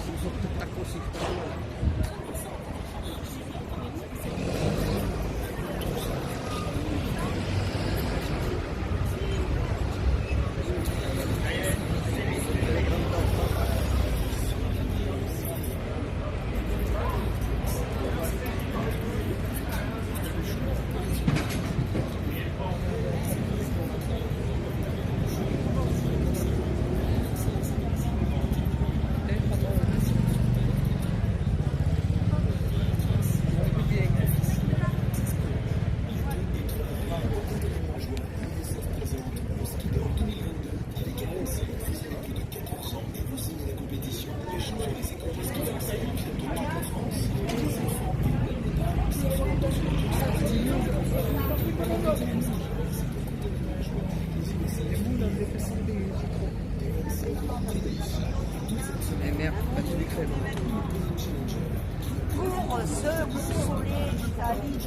Pour ceux qui voulaient l'Italie,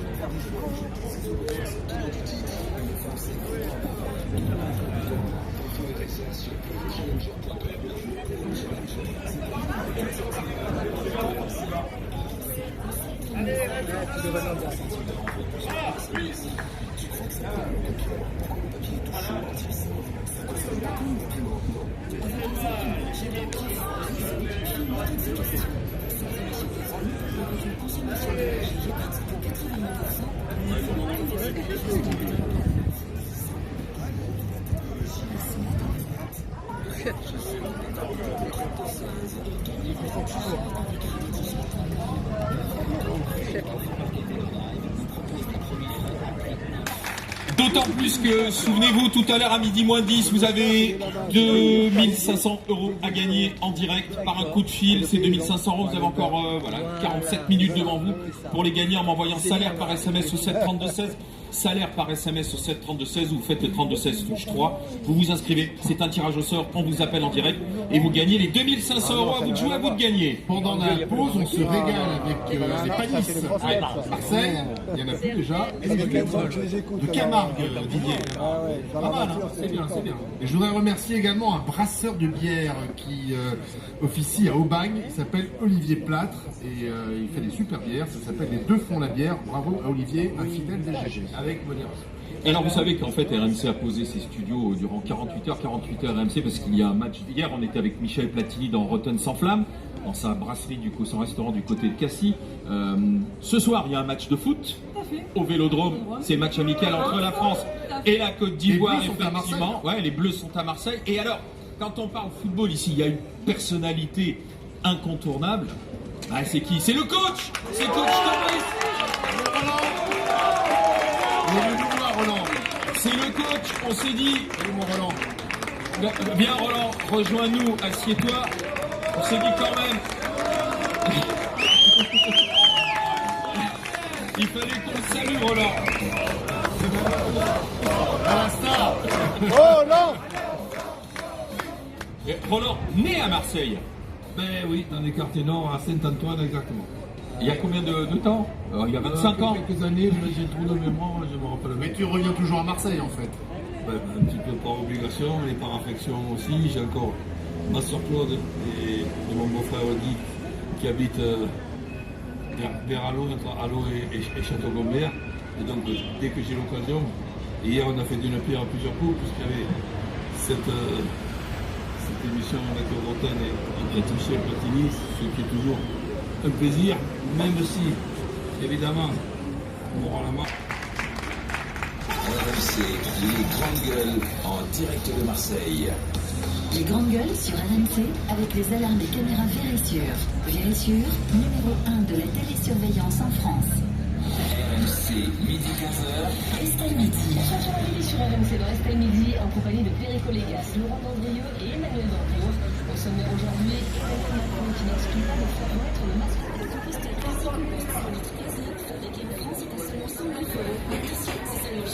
D'autant plus que, souvenez-vous, tout à l'heure à midi moins 10, vous avez 2500 € à gagner en direct par un coup de fil. Ces 2500 €, vous avez encore 47 minutes devant vous pour les gagner en m'envoyant salaire par SMS au 732-16. Salaire par SMS au 732-16, vous faites le 32-16 touche 3, vous vous inscrivez, c'est un tirage au sort, on vous appelle en direct et vous gagnez les 2500 €, à vous de jouer, à vous de gagner. Pendant la pause, on se régale avec les panisses. Marseille, il y en a plus déjà, et de Camargue, Didier. Pas mal, hein, c'est bien, c'est bien. Et je voudrais remercier également un brasseur de bière qui officie à Aubagne, il s'appelle Olivier Plâtre, et il fait des super bières, ça s'appelle Les Deux Fonds la bière. Bravo à Olivier, un fidèle des GG. Avec modération. Alors vous savez qu'en fait RMC a posé ses studios durant 48 heures RMC, parce qu'il y a un match d'hier, on était avec Michel Platini dans Rotten sans flamme, dans sa brasserie, son restaurant du côté de Cassis. Ce soir il y a un match de foot au Vélodrome, c'est match amical entre la France et la Côte d'Ivoire, effectivement. Ouais, les Bleus sont à Marseille. Et alors, quand on parle football ici, il y a une personnalité incontournable. Ah, c'est qui? C'est le coach! C'est coach Thomas! C'est le coach, on s'est dit, viens Roland, rejoins-nous, assieds-toi, on s'est dit quand même, il fallait qu'on salue Roland. Oh non! Et Roland, né à Marseille. Ben oui, dans les quartiers nord, à Saint-Antoine exactement. Il y a combien de temps? Il y a 25 ans. Quelques années, mais j'ai trop de mémoire, je me rappelle. Mais tu reviens toujours à Marseille en fait. Ben, un petit peu par obligation, mais par affection aussi. J'ai encore ma soeur Claude et mon beau-frère Guy qui habite vers Allo, entre Allo et Château-Gombert. Et donc, dès que j'ai l'occasion, hier on a fait d'une pierre à plusieurs coups, puisqu'il y avait cette émission avec Rotten et Michel Platini, ce qui est toujours un plaisir, même si, évidemment, moralement. RMC, les grandes gueules en direct de Marseille. Les grandes gueules sur RMC avec les alarmes des caméras Vérissure. Vérissure, numéro 1 de la télésurveillance en France. RMC, midi 15h. Estelle Midi. Sur RMC dans Estelle Midi en compagnie de Perico Légas, Laurent Dandrieux et Emmanuel Dancourt. Au sommaire aujourd'hui, Emmanuel Macron qui n'exclut pas de faire remettre le masque des touristes classiques au poste pour les 13 heures avec une incitation sans alcool. La question, c'est celle-là.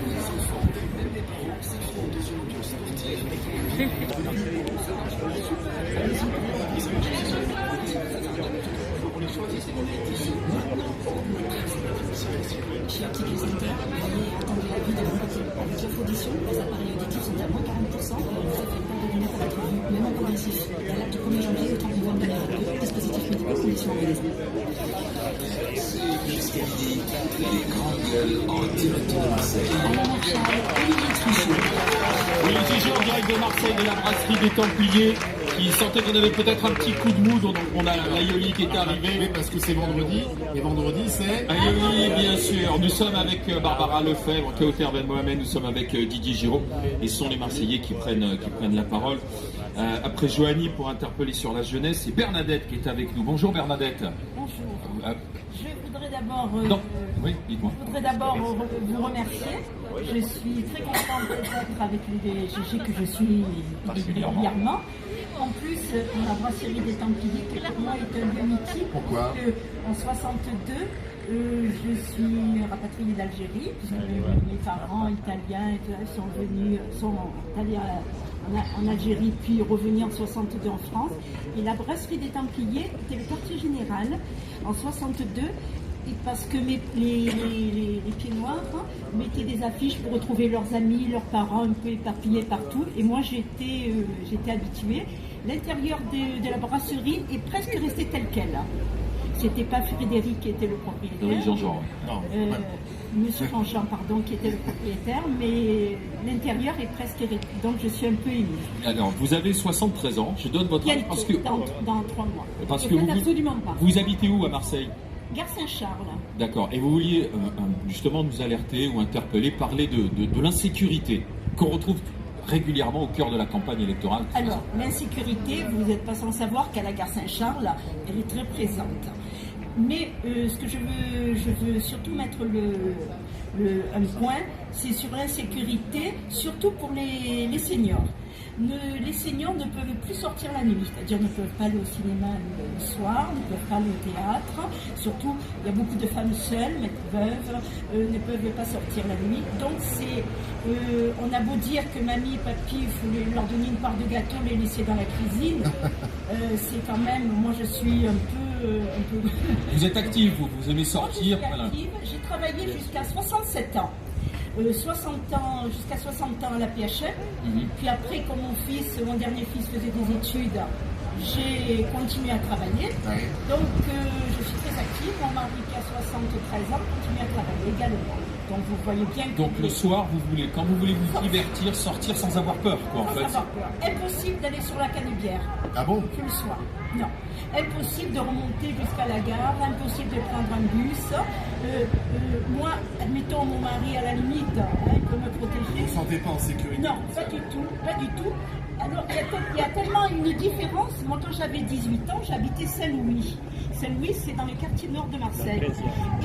Les enfants, Chez Optique Center, veuillez attendre l'avis de l'audition. Avec la audition, les appareils auditifs sont à moins 40%. Vous n'avez pas de lunettes à votre vue, même en progressif. À l'acte du 1er janvier au 30 novembre 2022, dispositif médical, conditions organisées. Jusqu'à midi, les grandes gueules en direct de Marseille. Alain Marchal, Olivier Truchot. Olivier Truchot en direct de Marseille, de la brasserie des Templiers, qui sentait qu'on avait peut-être un petit coup de mou, donc on a l'Aioli qui est arrivé. Oui, parce que c'est vendredi, et vendredi c'est... Aioli, bien sûr. Nous sommes avec Barbara Lefebvre, Théoter Ben Mohamed, nous sommes avec Didier Giraud, et ce sont les Marseillais qui prennent la parole. Après Joanie pour interpeller sur la jeunesse, c'est Bernadette qui est avec nous. Bonjour Bernadette. Bonjour. Je voudrais d'abord oui, dites-moi. vous remercier. Je suis très contente d'être avec les GG que je suis régulièrement. En plus, la brasserie des Templiers, qui pour moi est un lieu mythique. Pourquoi ? En 62, je suis rapatriée d'Algérie, puisque mes parents italiens sont allés en Algérie, puis revenus en 62 en France. Et la brasserie des Templiers était le quartier général en 62. Parce que les pieds noirs mettaient des affiches pour retrouver leurs amis, leurs parents un peu éparpillés partout. Et moi, j'étais habituée. L'intérieur de la brasserie est presque resté tel quel. C'était pas Frédéric qui était le propriétaire. Oui, Jean-Jean. Monsieur Jean-Jean, pardon, qui était le propriétaire, mais l'intérieur est presque resté. Donc je suis un peu émue. Alors, vous avez 73 ans. Je donne votre âge parce que dans 3 mois. Parce que absolument pas. Vous habitez où à Marseille? Gare Saint-Charles. D'accord. Et vous vouliez justement nous alerter ou interpeller, parler de l'insécurité qu'on retrouve régulièrement au cœur de la campagne électorale. Alors, l'insécurité, vous n'êtes pas sans savoir qu'à la Gare Saint-Charles, elle est très présente. Mais ce que je veux surtout mettre un point, c'est sur l'insécurité, surtout pour les seniors. Les seniors ne peuvent plus sortir la nuit, c'est-à-dire ne peuvent pas aller au cinéma le soir, ne peuvent pas aller au théâtre. Surtout, il y a beaucoup de femmes seules, mais veuves, ne peuvent pas sortir la nuit. Donc, on a beau dire que mamie et papy, il faut leur donner une part de gâteau, les laisser dans la cuisine. C'est quand même, moi je suis un peu... Vous êtes active, vous aimez sortir. Moi, je suis active. J'ai travaillé jusqu'à 67 ans. Jusqu'à 60 ans à la PHM. Puis après, quand mon dernier fils faisait des études, j'ai continué à travailler. Donc je suis très active. Mon mari qui a 73 ans continue à travailler également. Donc vous voyez bien que... Donc le soir, quand vous voulez vous divertir, sortir sans avoir peur, quoi, en fait. Sans avoir peur. Impossible d'aller sur la Canebière. Ah bon? Que le soir. Non. Impossible de remonter jusqu'à la gare, impossible de prendre un bus. Moi, admettons mon mari à la limite, il peut me protéger. Vous ne vous sentez pas en sécurité? Non, pas du tout, pas du tout. Alors, il y a tellement une différence. Moi, quand j'avais 18 ans, j'habitais Saint-Louis. Saint-Louis, c'est dans le quartier nord de Marseille.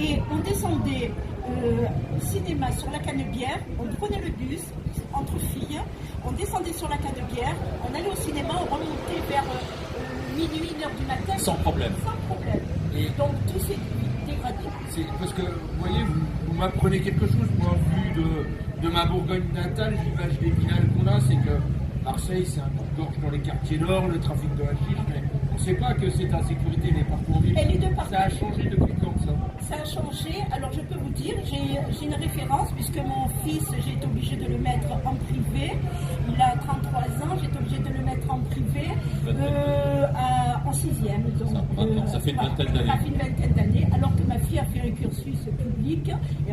Et on descendait cinéma sur la Canebière, on prenait le bus entre filles, on descendait sur la Canebière, on allait au cinéma, on remontait vers minuit, 1h du matin. Sans problème. Sans problème. Et donc, tout s'est dégradé. C'est parce que, vous voyez, vous m'apprenez quelque chose, moi, vu de ma Bourgogne natale, l'image d'Épinal qu'on a, c'est que Marseille, c'est un gorge dans les quartiers nord, le trafic de hashish, mais on ne sait pas que cette insécurité n'est pas pour vivre. Elle est de partout. Ça a changé depuis quand, ça? Ça a changé, alors je peux vous dire, j'ai une référence, puisque mon fils, j'ai été obligée de le mettre en privé. Il a 33 ans, j'ai été obligée de le mettre en privé en 6e. Donc, ça fait une vingtaine d'années. Ça fait une vingtaine d'années, alors que ma fille a fait un cursus public, il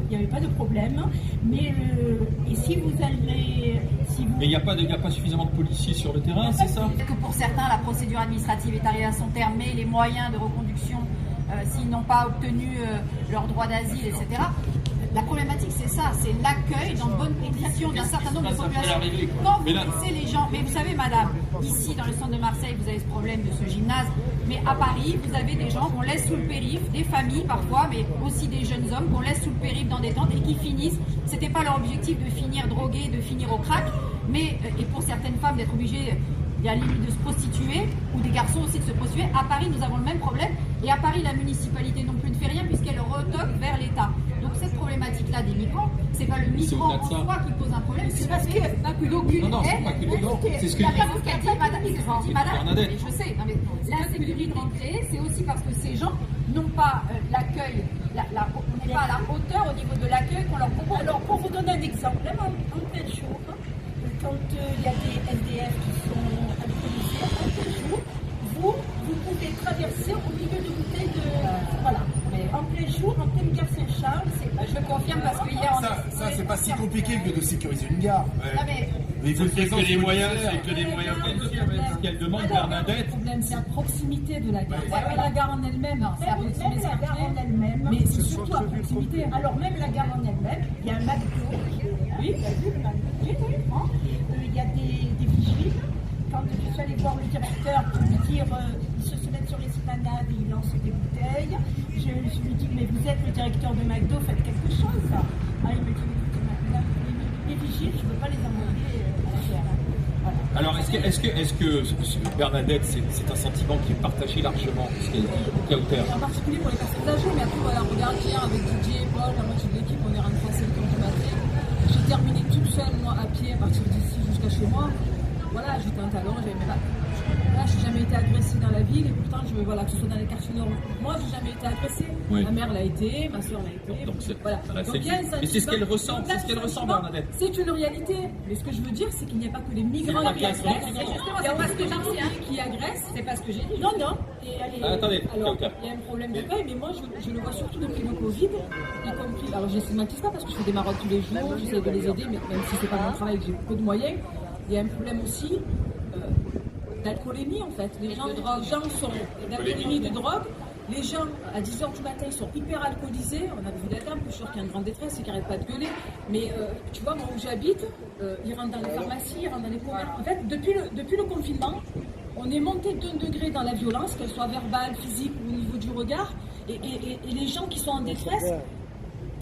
n'y avait pas de problème. Mais et si vous allez... Mais il n'y a pas suffisamment de policiers sur le terrain, c'est ça? Que pour certains, la procédure administrative est arrivée à son terme, mais les moyens de reconduction, s'ils n'ont pas obtenu leur droit d'asile, etc. La problématique, c'est ça, c'est l'accueil dans bonne condition d'un certain nombre de populations. Quand vous laissez les gens, mais vous savez, madame, ici dans le centre de Marseille, vous avez ce problème de ce gymnase, mais à Paris, vous avez des gens qu'on laisse sous le périph', des familles parfois, mais aussi des jeunes hommes qu'on laisse sous le périph' dans des tentes et qui finissent. C'était pas leur objectif de finir drogués, de finir au crack, mais et pour certaines femmes d'être obligées il y a limite de se prostituer, ou des garçons aussi de se prostituer. À Paris, nous avons le même problème. Et à Paris, la municipalité non plus ne fait rien puisqu'elle retoque vers l'État. Donc cette problématique-là des migrants, c'est pas le migrant en soi qui pose un problème, c'est parce que pas que d'aucune aide. C'est ce que dit Madame Bernadette. Je sais, non, mais l'insécurité créée, c'est aussi parce que ces gens n'ont pas l'accueil, on n'est pas à la hauteur au niveau de l'accueil qu'on leur propose. Alors, pour vous donner un exemple, même en plein jour, quand il y a des SDF qui sont alcoolisés, en plein jour, vous pouvez traverser au milieu de bouteilles de... voilà. Mais en plein jour, en pleine gare Saint-Charles, je confirme parce que hier... Ça, c'est pas si compliqué que de sécuriser une gare. Ah, mais il faut c'est que des moyens, ce qu'elle demande, Bernadette. Le problème, c'est la proximité de la gare. C'est pas la gare en elle-même. C'est la proximité de la gare en elle-même. Mais c'est surtout à proximité. Alors, même la gare en elle-même, il y a un McDo. Oui, il y a vu le McDo. Il y a des vigiles. Quand je suis allée voir le directeur pour lui dire, ils se mettent sur l'esplanade et ils lancent des bouteilles, je lui dis, mais vous êtes le directeur de McDo, faites quelque chose. Ah, il me dit, madame, les vigiles, je ne veux pas les envoyer à la guerre. Voilà. Alors, est-ce que Bernadette, c'est un sentiment qui est partagé largement, ce qu'elle dit, Kauter? En particulier pour les personnes âgées, mais après, voilà, regarde hier avec Didier et Paul, la moitié de l'équipe, on est rentré à 7h du matin. J'ai terminé toute seule, moi, à pied, à partir d'ici jusqu'à chez moi. Voilà, j'étais un talent, j'avais mes bacs. Voilà, je n'ai jamais été agressée dans la ville et pourtant, voilà, que ce soit dans les quartiers nord. Moi, je n'ai jamais été agressée. Oui. Ma mère l'a été, ma soeur l'a été. Donc, voilà. Mais c'est ce qu'elle ressent, Bernadette. C'est une réalité. Mais ce que je veux dire, c'est qu'il n'y a pas que les migrants qui agressent. C'est pas ce que j'ai dit, qui agressent. C'est pas ce que j'ai dit. Non, non. Et allez, attendez, alors, il y a un problème d'accueil, mais moi, je le vois surtout depuis le Covid, y compris. Alors, je ne stigmatise pas parce que je fais des maraudes tous les jours, j'essaie de les aider, mais même si ce n'est pas mon travail et que j'ai peu de moyens. Il y a un problème aussi d'alcoolémie en fait. Les gens sont d'alcoolémie, de drogue. Les gens à 10h du matin sont hyper alcoolisés. On a vu la dame, plus sûr qu'il y a une grande détresse et qui n'arrête pas de gueuler. Mais tu vois, moi où j'habite, ils rentrent dans les pharmacies, ils rentrent dans les commerces. En fait, depuis le confinement, on est monté d'un degré dans la violence, qu'elle soit verbale, physique ou au niveau du regard. Et les gens qui sont en détresse,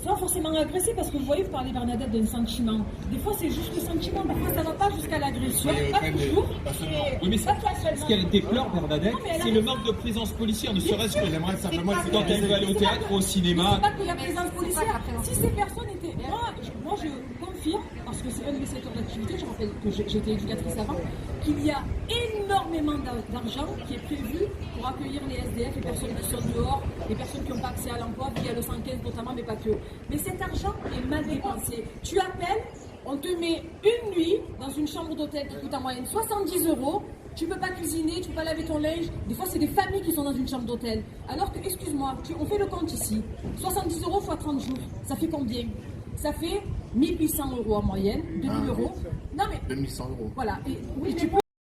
sans forcément agresser, parce que vous voyez, vous parlez Bernadette d'un sentiment. Des fois, c'est juste le sentiment, parfois ça ne va pas jusqu'à l'agression, pas toujours. Oui, mais ce qu'elle déplore, Bernadette, c'est le manque de présence policière, ne serait-ce que j'aimerais simplement quand elle veut aller au théâtre, au cinéma. C'est pas que la présence policière. Si ces personnes étaient... Moi, je confirme, parce que c'est un de mes secteurs d'activité, je rappelle que j'étais éducatrice avant, qu'il y a énormément d'argent qui est prévu pour accueillir les SDF, les personnes qui sont dehors, les personnes qui n'ont pas accès à l'emploi, via le 115 notamment, mais pas que. Mais cet argent est mal dépensé. Tu appelles, on te met une nuit dans une chambre d'hôtel qui coûte en moyenne 70 €. Tu ne peux pas cuisiner, tu ne peux pas laver ton linge. Des fois, c'est des familles qui sont dans une chambre d'hôtel. Alors que, excuse-moi, on fait le compte ici. 70 € x 30 jours, ça fait combien? Ça fait 1 800 € en moyenne, 2 000 €. Non mais... 2100 €. Voilà. Et tu peux